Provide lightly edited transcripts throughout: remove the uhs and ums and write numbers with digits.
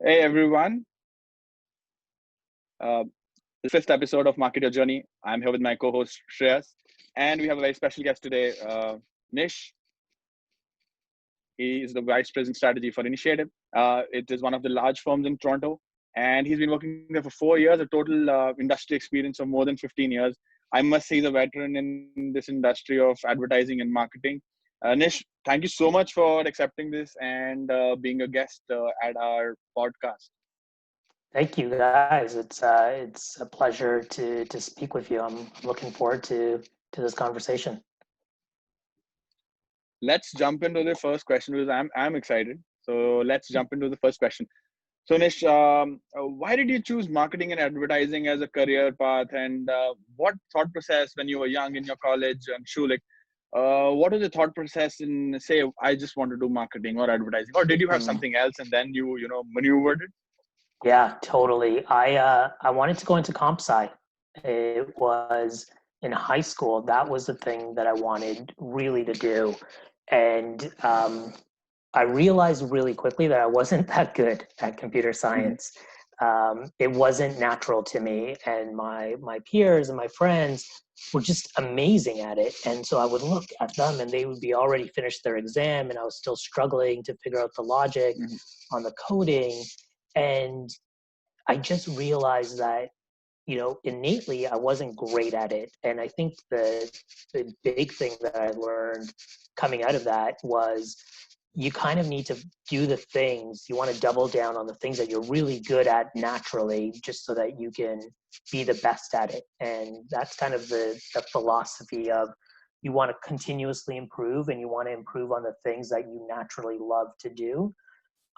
Hey everyone, uh, this is fifth episode of Market Your Journey. I'm here with my co-host Shreyas, and we have a very special guest today, Nish. He is the Vice President Strategy for Initiative. It is one of the large firms in Toronto, and he's been working there for 4 years, a total industry experience of more than 15 years. I must say he's a veteran in this industry of advertising and marketing. Nish, thank you so much for accepting this and being a guest at our podcast. Thank you, guys. It's a pleasure to speak with you. I'm looking forward to this conversation. Let's jump into the first question because I'm excited. So let's jump into the first question. So Nish, why did you choose marketing and advertising as a career path, and what thought process when you were young in your college and schulik? What was the thought process in say I just want to do marketing or advertising, or did you have Mm. something else and then you maneuvered it? Yeah, totally. I wanted to go into comp sci. It was in high school. That was the thing that I wanted really to do, and I realized really quickly that I wasn't that good at computer Mm-hmm. science. It wasn't natural to me, and my peers and my friends were just amazing at it. And so I would look at them, and they would be already finished their exam, and I was still struggling to figure out the logic Mm-hmm. on the coding. And I just realized that innately I wasn't great at it. And I think the big thing that I learned coming out of that was you kind of need to do the things you want to double down on the things that you're really good at naturally, just so that you can be the best at it. And that's kind of the philosophy of you want to continuously improve, and you want to improve on the things that you naturally love to do.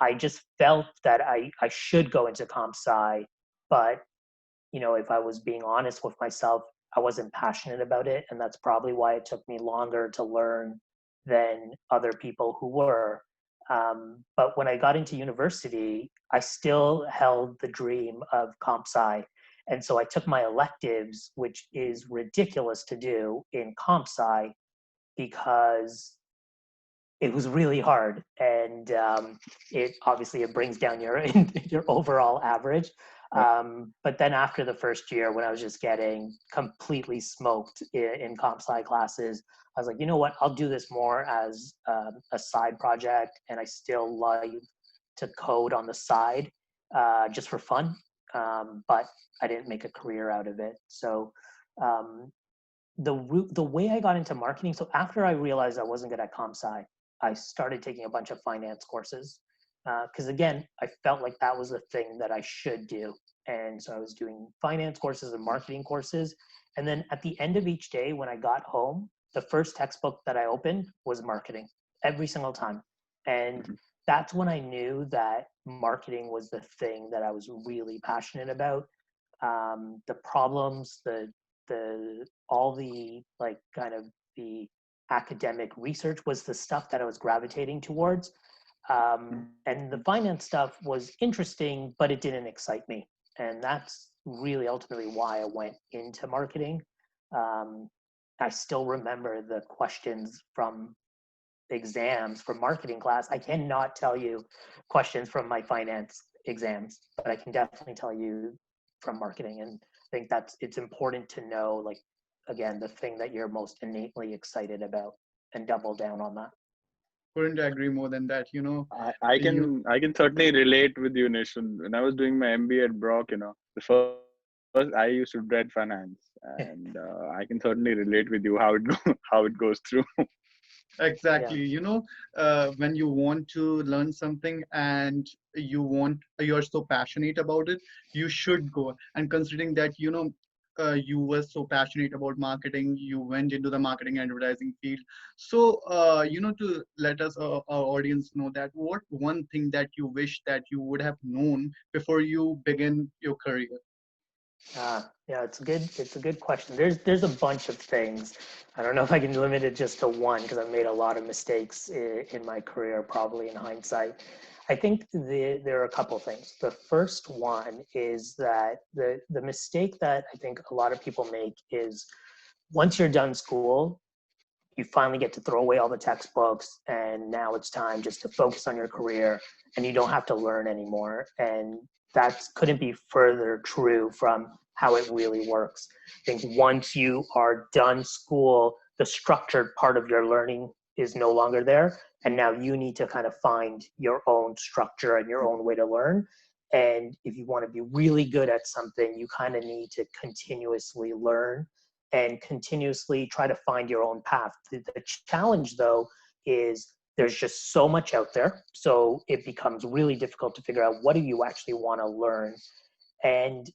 I just felt that I should go into comp sci, but if I was being honest with myself, I wasn't passionate about it. And that's probably why it took me longer to learn than other people who were. But when I got into university, I still held the dream of comp sci. And so I took my electives, which is ridiculous to do in comp sci because it was really hard, and it obviously it brings down your your overall average. Right. But then after the first year, when I was just getting completely smoked in comp sci classes, I was like, you know what? I'll do this more as a side project, and I still like to code on the side just for fun. But I didn't make a career out of it. So um, the way I got into marketing. So after I realized I wasn't good at comp sci, I started taking a bunch of finance courses because again, I felt like that was the thing that I should do. And so I was doing finance courses and marketing courses. And then at the end of each day, when I got home, the first textbook that I opened was marketing every single time. And Mm-hmm. that's when I knew that marketing was the thing that I was really passionate about. The problems, the all the like kind of the academic research was the stuff that I was gravitating towards. And the finance stuff was interesting, but it didn't excite me. And that's really ultimately why I went into marketing. Um, I still remember the questions from exams for marketing class. I cannot tell you questions from my finance exams, but I can definitely tell you from marketing. And I think it's important to know, like, again, the thing that you're most innately excited about and double down on that. Couldn't agree more than that. I You can certainly relate with you, Nish. When I was doing my MBA at Brock, the first I used to dread finance, and I can certainly relate with you how how it goes through. Yeah. exactly. When you want to learn something and you're so passionate about it, you should go. And considering that, you were so passionate about marketing, you went into the marketing and advertising field. So, to let us, our audience know that what one thing that you wish that you would have known before you begin your career. Yeah, it's a good question. There's a bunch of things. I don't know if I can limit it just to one because I've made a lot of mistakes in my career, probably in hindsight. I think there are a couple of things. The first one is that the mistake that I think a lot of people make is once you're done school, you finally get to throw away all the textbooks, and now it's time just to focus on your career, and you don't have to learn anymore. And that couldn't be further true from how it really works. I think once you are done school, the structured part of your learning is no longer there. And now you need to kind of find your own structure and your own way to learn. And if you want to be really good at something, you kind of need to continuously learn and continuously try to find your own path. The challenge, though, is there's just so much out there. So it becomes really difficult to figure out what do you actually want to learn. And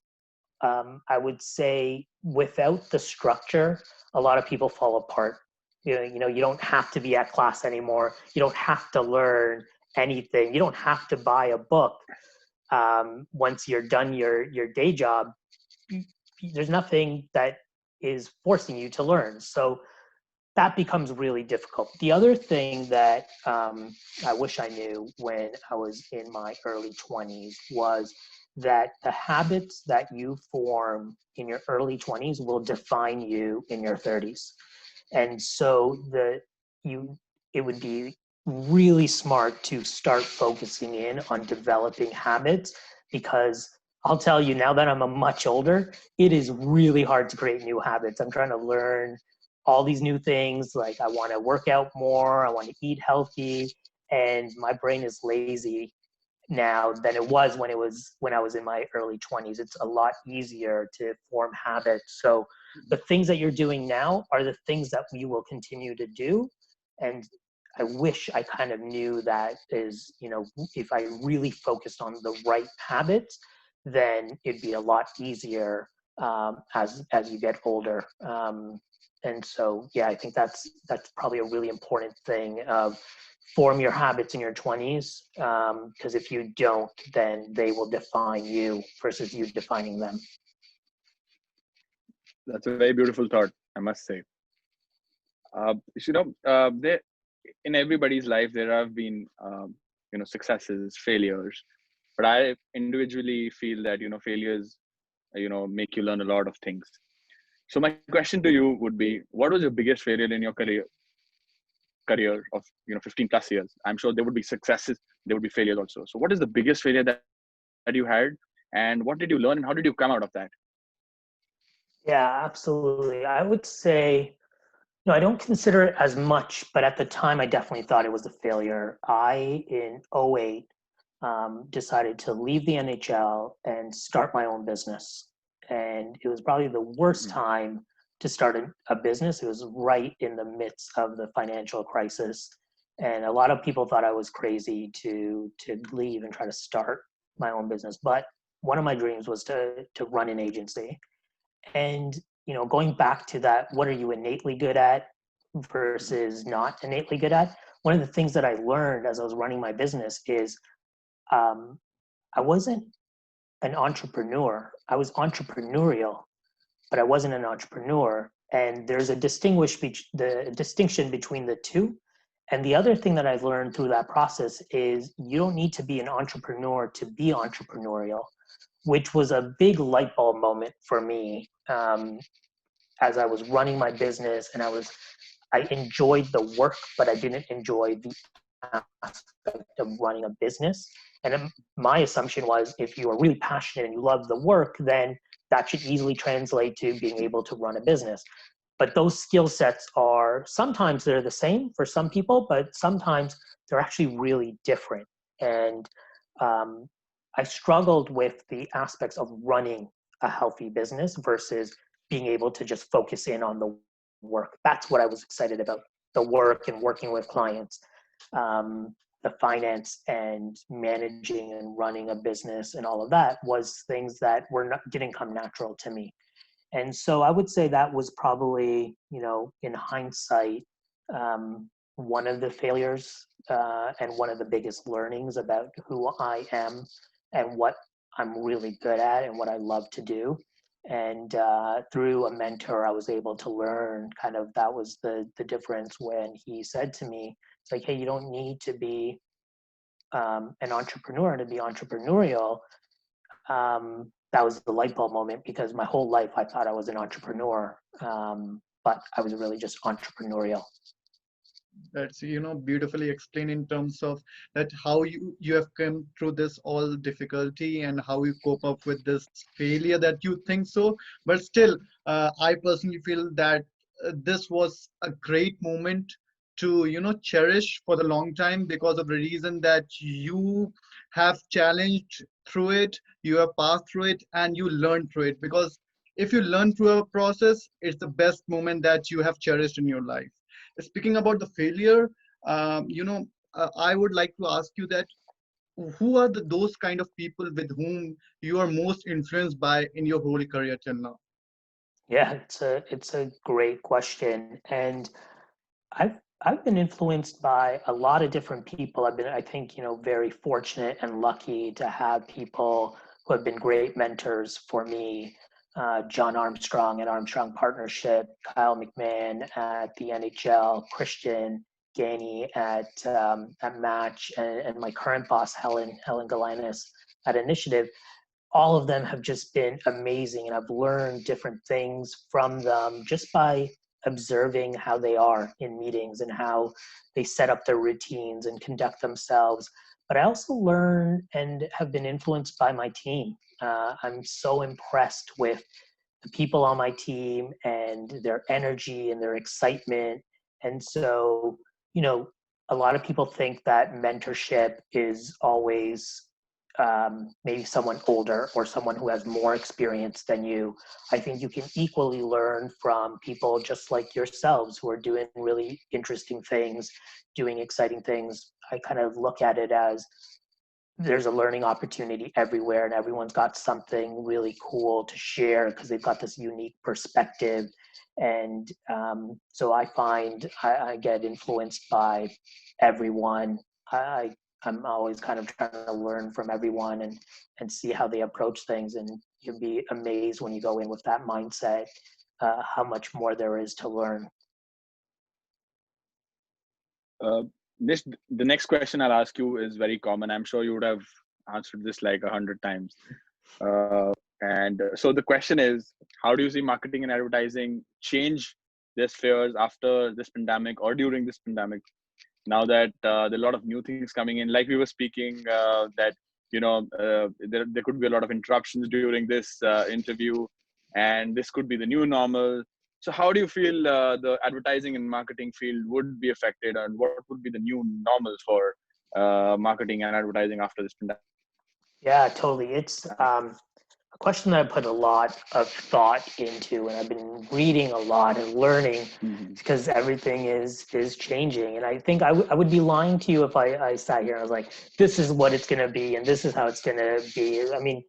I would say without the structure, a lot of people fall apart. You know, you don't have to be at class anymore. You don't have to learn anything. You don't have to buy a book. Once you're done your day job, there's nothing that is forcing you to learn. So that becomes really difficult. The other thing that I wish I knew when I was in my early 20s was that the habits that you form in your early 20s will define you in your 30s. And so it would be really smart to start focusing in on developing habits, because I'll tell you, now that I'm a much older, it is really hard to create new habits. I'm trying to learn all these new things. Like, I want to work out more, I want to eat healthy, and my brain is lazy now than it was when I was in my early 20s. It's a lot easier to form habits. So the things that you're doing now are the things that we will continue to do. And I wish I kind of knew that is, you know, if I really focused on the right habits, then it'd be a lot easier as you get older. And so, yeah, I think that's probably a really important thing of form your habits in your 20s, because if you don't, then they will define you versus you defining them. That's a very beautiful thought, I must say. There in everybody's life there have been successes, failures, but I individually feel that failures make you learn a lot of things. So my question to you would be, what was your biggest failure in your career of 15 plus years? I'm sure there would be successes, there would be failures also. So what is the biggest failure that you had, and what did you learn, and how did you come out of that? Yeah, absolutely. I would say, no, I don't consider it as much, but at the time I definitely thought it was a failure. In '08, decided to leave the NHL and start my own business. And it was probably the worst time to start a business. It was right in the midst of the financial crisis. And a lot of people thought I was crazy to leave and try to start my own business. But one of my dreams was to run an agency. And, going back to that, what are you innately good at versus not innately good at? One of the things that I learned as I was running my business is I wasn't an entrepreneur. I was entrepreneurial, but I wasn't an entrepreneur. And there's the distinction between the two. And the other thing that I've learned through that process is you don't need to be an entrepreneur to be entrepreneurial, which was a big light bulb moment for me, as I was running my business, and I enjoyed the work, but I didn't enjoy the aspect of running a business. And my assumption was, if you are really passionate and you love the work, then that should easily translate to being able to run a business. But those skill sets sometimes they're the same for some people, but sometimes they're actually really different. And I struggled with the aspects of running a healthy business versus being able to just focus in on the work. That's what I was excited about, the work and working with clients. The finance and managing and running a business and all of that was things that didn't come natural to me. And so I would say that was probably, in hindsight, one of the failures and one of the biggest learnings about who I am and what I'm really good at and what I love to do. And through a mentor, I was able to learn that was the difference when he said to me, it's like, hey, you don't need to be an entrepreneur to be entrepreneurial. That was the light bulb moment, because my whole life I thought I was an entrepreneur. but I was really just entrepreneurial. That's, beautifully explained in terms of that how you have come through this all difficulty and how you cope up with this failure that you think so. But still, I personally feel that this was a great moment to cherish for the long time, because of the reason that you have challenged through it, you have passed through it, and you learned through it. Because if you learn through a process, it's the best moment that you have cherished in your life. Speaking about the failure, I would like to ask you that who are those kind of people with whom you are most influenced by in your whole career till now? Yeah, it's a great question, and I've been influenced by a lot of different people. I think, very fortunate and lucky to have people who have been great mentors for me. John Armstrong at Armstrong Partnership, Kyle McMahon at the NHL, Christian Gainey at Match, and my current boss, Helen Galinas at Initiative. All of them have just been amazing, and I've learned different things from them just by observing how they are in meetings and how they set up their routines and conduct themselves. But I also learn and have been influenced by my team. I'm so impressed with the people on my team and their energy and their excitement. And so, a lot of people think that mentorship is always maybe someone older or someone who has more experience than you. I think you can equally learn from people just like yourselves who are doing really interesting things, doing exciting things. I kind of look at it as there's a learning opportunity everywhere, and everyone's got something really cool to share because they've got this unique perspective. And so I find I get influenced by everyone. I'm always kind of trying to learn from everyone and see how they approach things. And you'll be amazed when you go in with that mindset, how much more there is to learn. This the next question I'll ask you is very common. I'm sure you would have answered this like 100 times. And so the question is, how do you see marketing and advertising change their spheres after this pandemic or during this pandemic? Now that there are a lot of new things coming in, like we were speaking, that there could be a lot of interruptions during this interview, and this could be the new normal. So how do you feel the advertising and marketing field would be affected, and what would be the new normal for marketing and advertising after this pandemic? Yeah, totally. It's a question that I put a lot of thought into, and I've been reading a lot and learning Mm-hmm. because everything is changing. And I think I would be lying to you if I sat here and I was like, this is what it's going to be and this is how it's going to be. I mean,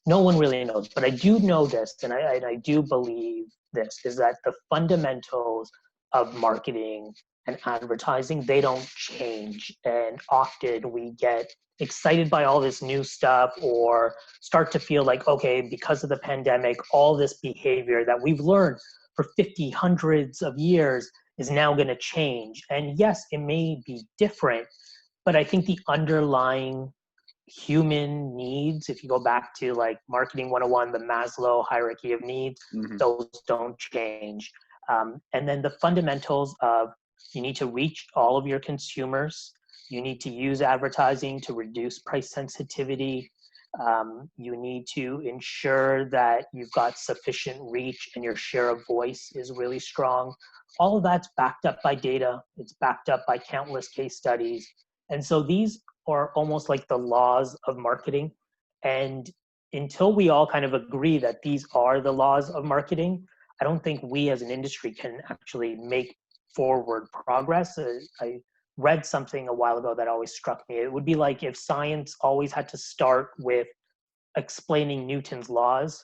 no one really knows, but I do know this, and I do believe this, is that the fundamentals of marketing and advertising, they don't change. And often we get excited by all this new stuff or start to feel like, okay, because of the pandemic, all this behavior that we've learned for 50, hundreds of years is now going to change. And yes, it may be different, but I think the underlying human needs, if you go back to like marketing 101, the Maslow hierarchy of needs, Mm-hmm. those don't change. And then the fundamentals of you need to reach all of your consumers. You need to use advertising to reduce price sensitivity. You need to ensure that you've got sufficient reach and your share of voice is really strong. All of that's backed up by data. It's backed up by countless case studies. And so these are almost like the laws of marketing. And until we all kind of agree that these are the laws of marketing, I don't think we as an industry can actually make forward progress. I read something a while ago that always struck me. It would be like if science always had to start with explaining Newton's laws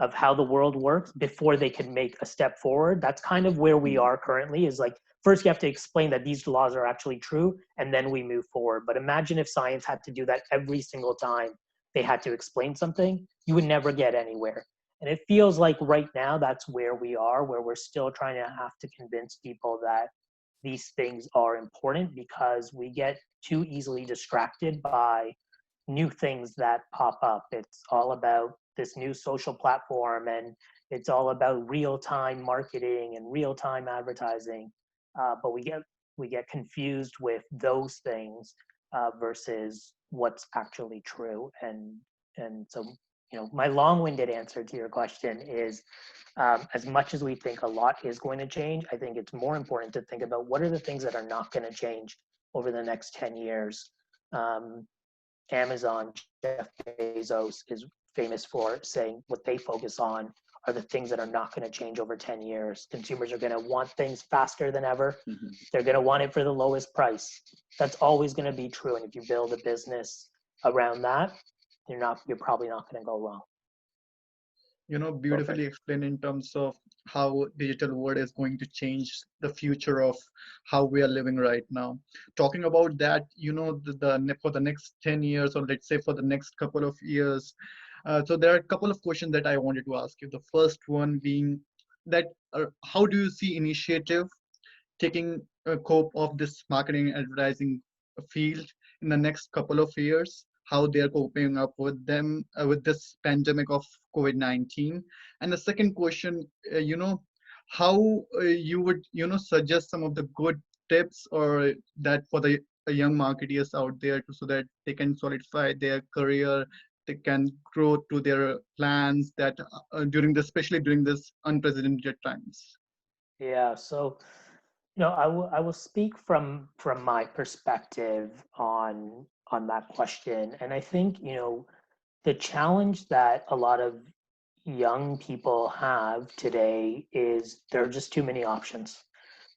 of how the world works before they could make a step forward. That's kind of where we are currently, is like, first you have to explain that these laws are actually true, and then we move forward. But imagine if science had to do that every single time they had to explain something, you would never get anywhere. And it feels like right now that's where we are, where we're still trying to have to convince people that these things are important because we get too easily distracted by new things that pop up. It's all about this new social platform, and it's all about real-time marketing and real-time advertising. But we get confused with those things versus what's actually true. And so, my long-winded answer to your question is, as much as we think a lot is going to change, I think it's more important to think about what are the things that are not going to change over the next 10 years. Um, Amazon, Jeff Bezos is famous for saying what they focus on are the things that are not going to change over 10 years. Consumers are going to want things faster than ever. Mhm. They're going to want it for the lowest price. That's always going to be true. And if you build a business around that, you're probably not going to go wrong. Perfect. Beautifully explained in terms of how digital world is going to change the future of how we are living right now. Talking about that, for the next 10 years, or let's say for the next couple of years, so there are a couple of questions that I wanted to ask you. The first one being that how do you see initiative taking a cope of this marketing and advertising field in the next couple of years, how they're coping up with them with this pandemic of COVID-19. And the second question, how you would suggest some of the good tips or that for the young marketeers out there so that they can solidify their career, they can grow to their plans that especially during this unprecedented times. Yeah. So, I will speak from my perspective on that question. And I think, the challenge that a lot of young people have today is there are just too many options.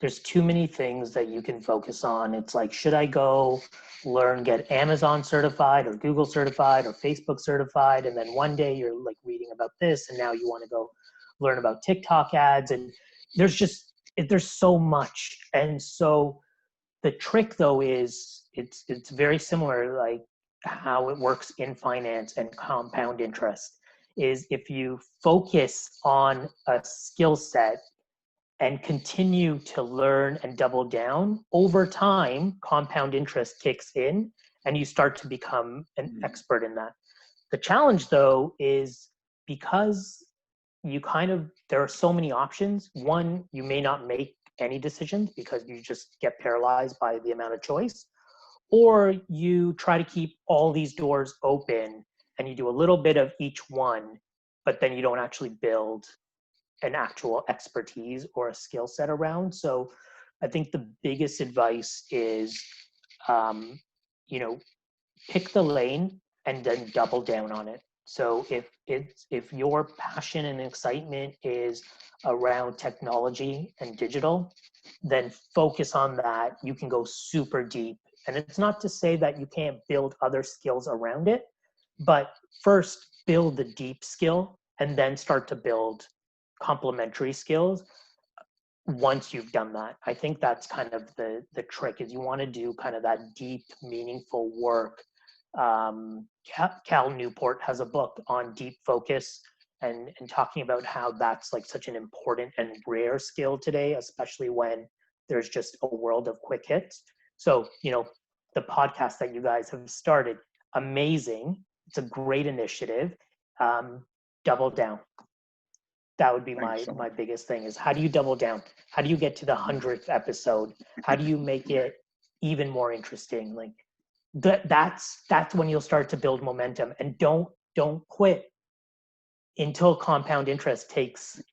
There's too many things that you can focus on. It's like, should I go get Amazon certified or Google certified or Facebook certified? And then one day you're like reading about this, and now you want to go learn about TikTok ads. And there's so much. And so the trick though is it's very similar, like how it works in finance and compound interest, is if you focus on a skill set and continue to learn and double down, over time compound interest kicks in and you start to become an expert in that. The challenge though is, because there are so many options, one, you may not make any decisions because you just get paralyzed by the amount of choice, or you try to keep all these doors open and you do a little bit of each one, but then you don't actually build an actual expertise or a skill set around. So I think the biggest advice is, um, you know, pick the lane and then double down on it. So if your passion and excitement is around technology and digital, then focus on that. You can go super deep. And it's not to say that you can't build other skills around it, but first build the deep skill and then start to build complementary skills once you've done that. I think that's kind of the trick, is you want to do kind of that deep, meaningful work. Cal Newport has a book on deep focus and talking about how that's like such an important and rare skill today, especially when there's just a world of quick hits. So, the podcast that you guys have started, amazing. It's a great initiative. Double down. That would be Thank you my so my much. biggest thing, is how do you double down? How do you get to the 100th episode? How do you make it even more interesting? Like that's when you'll start to build momentum. And don't quit until compound interest takes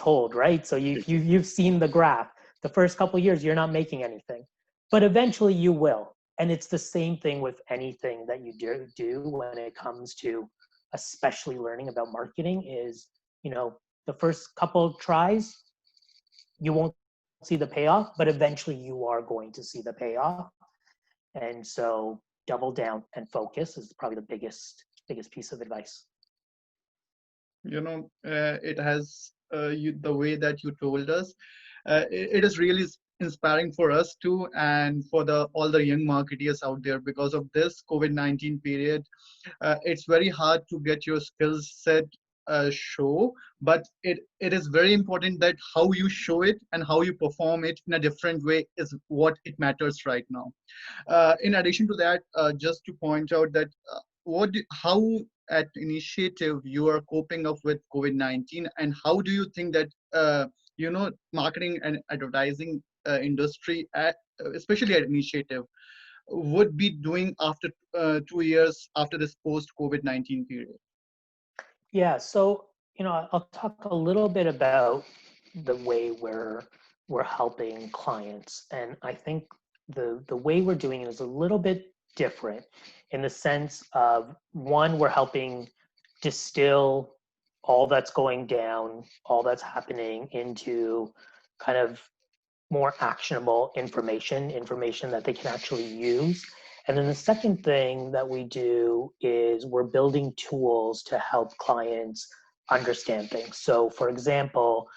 hold, right? So you've seen the graph. The first couple of years you're not making anything, but eventually you will. And it's the same thing with anything that you do when it comes to especially learning about marketing. Is, the first couple tries you won't see the payoff, but eventually you are going to see the payoff. And so double down and focus is probably the biggest piece of advice. It has the way that you told us, it is really inspiring for us too, and for the all the young marketeers out there. Because of this COVID-19 period, it's very hard to get your skills set show, but it is very important that how you show it and how you perform it in a different way is what it matters right now. In addition to that, just to point out that how at initiative you are coping up with COVID-19, and how do you think that marketing and advertising industry especially at initiative would be doing after 2 years after this post COVID-19 period? Yeah, so I'll talk a little bit about the way we're helping clients, and I think the way we're doing it is a little bit different in the sense of, one, we're helping distill all that's going down, all that's happening into kind of more actionable information that they can actually use. And then the second thing that we do is we're building tools to help clients understand things. So, for example,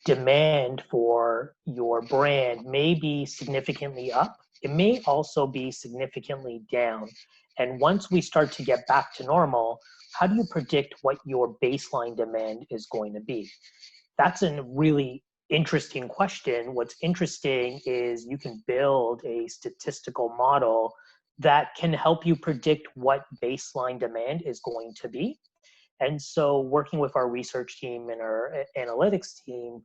demand for your brand may be significantly up. It may also be significantly down. And once we start to get back to normal, how do you predict what your baseline demand is going to be? That's a really interesting question. What's interesting is you can build a statistical model that can help you predict what baseline demand is going to be. And so, working with our research team and our analytics team,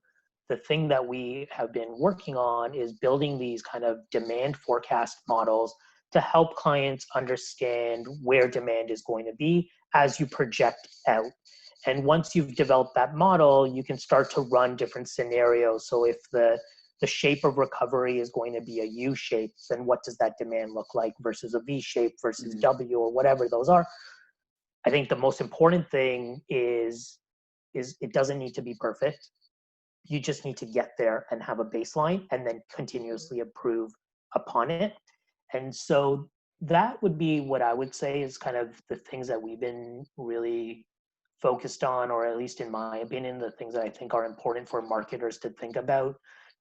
the thing that we have been working on is building these kind of demand forecast models to help clients understand where demand is going to be as you project out. And once you've developed that model, you can start to run different scenarios. So if the shape of recovery is going to be a U shape, then what does that demand look like versus a V shape versus W, or whatever those are? I think the most important thing is it doesn't need to be perfect. You just need to get there and have a baseline and then continuously improve upon it. And so that would be what I would say is kind of the things that we've been really focused on, or at least in my opinion, the things that I think are important for marketers to think about.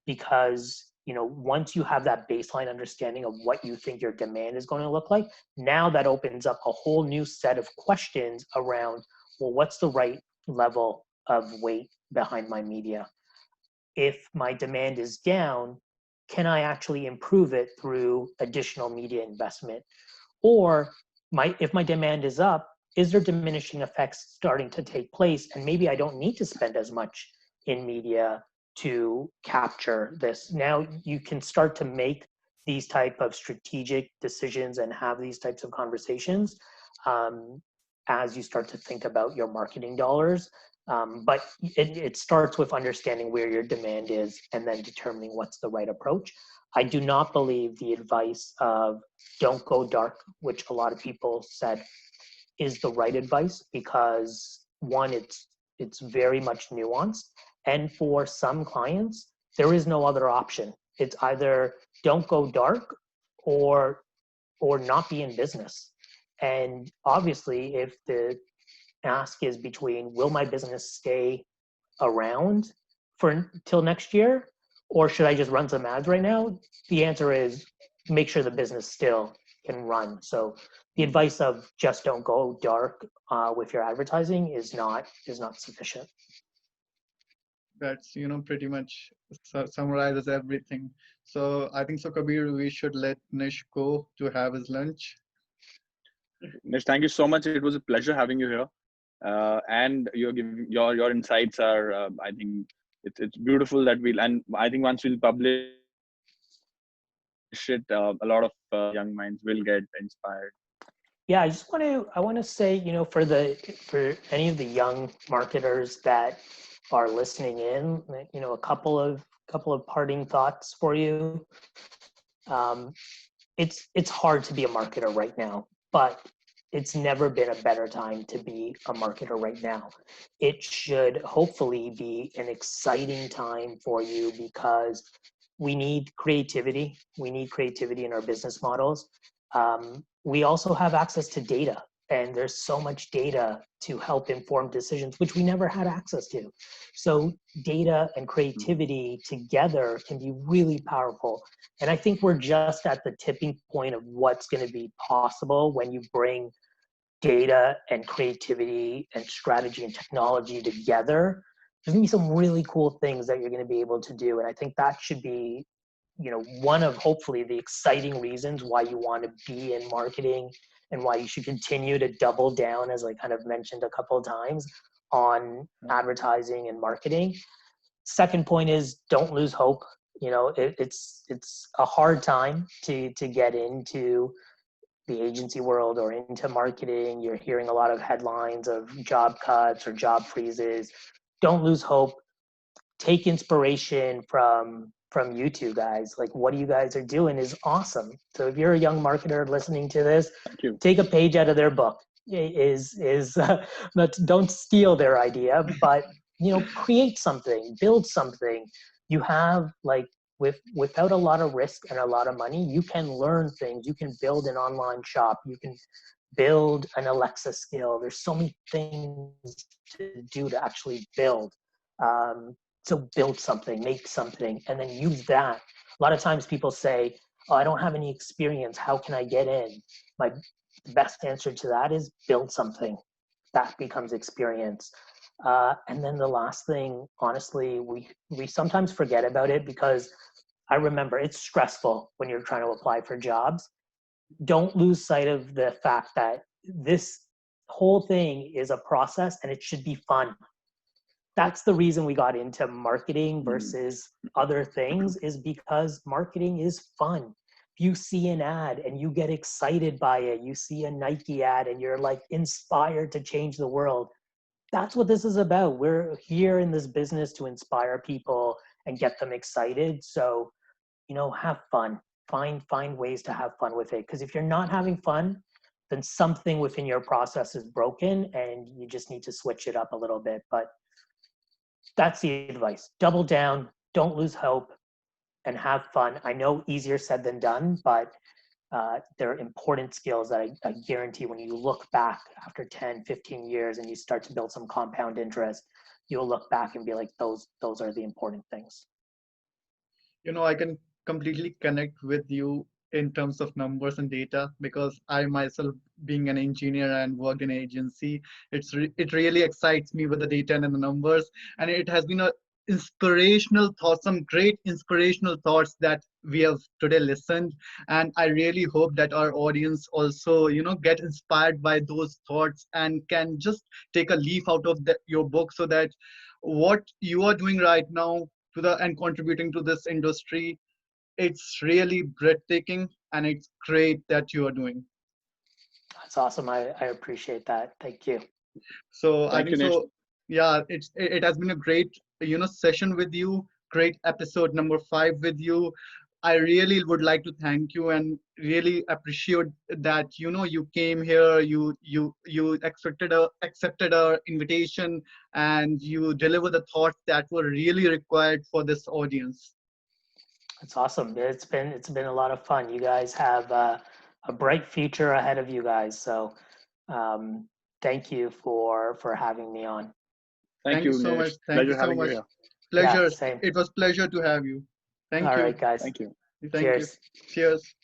Because once you have that baseline understanding of what you think your demand is going to look like, now that opens up a whole new set of questions around, well, what's the right level of weight behind my media? If my demand is down, can I actually improve it through additional media investment? Or if my demand is up, is there diminishing effects starting to take place? And maybe I don't need to spend as much in media to capture this. Now you can start to make these type of strategic decisions and have these types of conversations as you start to think about your marketing dollars. But it starts with understanding where your demand is and then determining what's the right approach. I do not believe the advice of don't go dark, which a lot of people said, is the right advice, because one, it's very much nuanced. And for some clients, there is no other option. It's either don't go dark or not be in business. And obviously, if the ask is between, will my business stay around till next year, or should I just run some ads right now? The answer is make sure the business still can run. So the advice of just don't go dark with your advertising is not sufficient. That's pretty much summarizes everything. So I think so, Kabir, we should let Nish go to have his lunch. Nish, thank you so much. It was a pleasure having you here. And your insights are, I think it's beautiful that and I think once we'll publish it, a lot of young minds will get inspired. Yeah, I want to say, for any of the young marketers that are listening in, a couple of parting thoughts for you. It's hard to be a marketer right now, but it's never been a better time to be a marketer right now. It should hopefully be an exciting time for you, because we need creativity. We need creativity in our business models. We also have access to data, and there's so much data to help inform decisions, which we never had access to. So data and creativity together can be really powerful. And I think we're just at the tipping point of what's going to be possible when you bring data and creativity and strategy and technology together, there's going to be some really cool things that you're going to be able to do. And I think that should be, one of hopefully the exciting reasons why you want to be in marketing and why you should continue to double down, as I kind of mentioned a couple of times, on advertising and marketing. Second point is don't lose hope. It's a hard time to get into the agency world or into marketing. You're hearing a lot of headlines of job cuts or job freezes. Don't lose hope. Take inspiration from you two guys. Like what you guys are doing is awesome. So if you're a young marketer listening to this, take a page out of their book. Don't steal their idea, but create something, build something. You have without a lot of risk and a lot of money, you can learn things. You can build an online shop. You can build an Alexa skill. There's so many things to do to actually build. So build something, make something, and then use that. A lot of times people say, oh, I don't have any experience. How can I get in? My best answer to that is build something. That becomes experience. And then the last thing, honestly, we sometimes forget about it because I remember it's stressful when you're trying to apply for jobs. Don't lose sight of the fact that this whole thing is a process and it should be fun. That's the reason we got into marketing versus other things, is because marketing is fun. You see an ad and you get excited by it. You see a Nike ad and you're like inspired to change the world. That's what this is about. We're here in this business to inspire people and get them excited. So, have fun. Find ways to have fun with it. Because if you're not having fun, then something within your process is broken and you just need to switch it up a little bit. But that's the advice. Double down, don't lose hope, and have fun. I know easier said than done, but they're important skills that I guarantee when you look back after 10, 15 years and you start to build some compound interest, you'll look back and be like, those are the important things. I can completely connect with you in terms of numbers and data, because I myself, being an engineer and worked in an agency, it really excites me with the data and the numbers, and it has been a inspirational thoughts, some great inspirational thoughts that we have today listened. And I really hope that our audience also get inspired by those thoughts and can just take a leaf out of your book, so that what you are doing right now and contributing to this industry, it's really breathtaking, and it's great that you are doing. That's awesome. I appreciate that. Thank you. So I Thank you, think Nish. so. Yeah, it has been a great session with you. Great episode number 5 with you. I really would like to thank you and really appreciate that you came here, you accepted our invitation, and you deliver the thoughts that were really required for this audience. It's awesome. It's been a lot of fun. You guys have a bright future ahead of you guys. So thank you for having me on. Thank Thank you you, so much. Nish. Thank you Pleasure so having you much. here. Yeah, Pleasure. same. It was pleasure to have you. Thank All you. right, guys. Thank you. Thank you. Cheers. Cheers.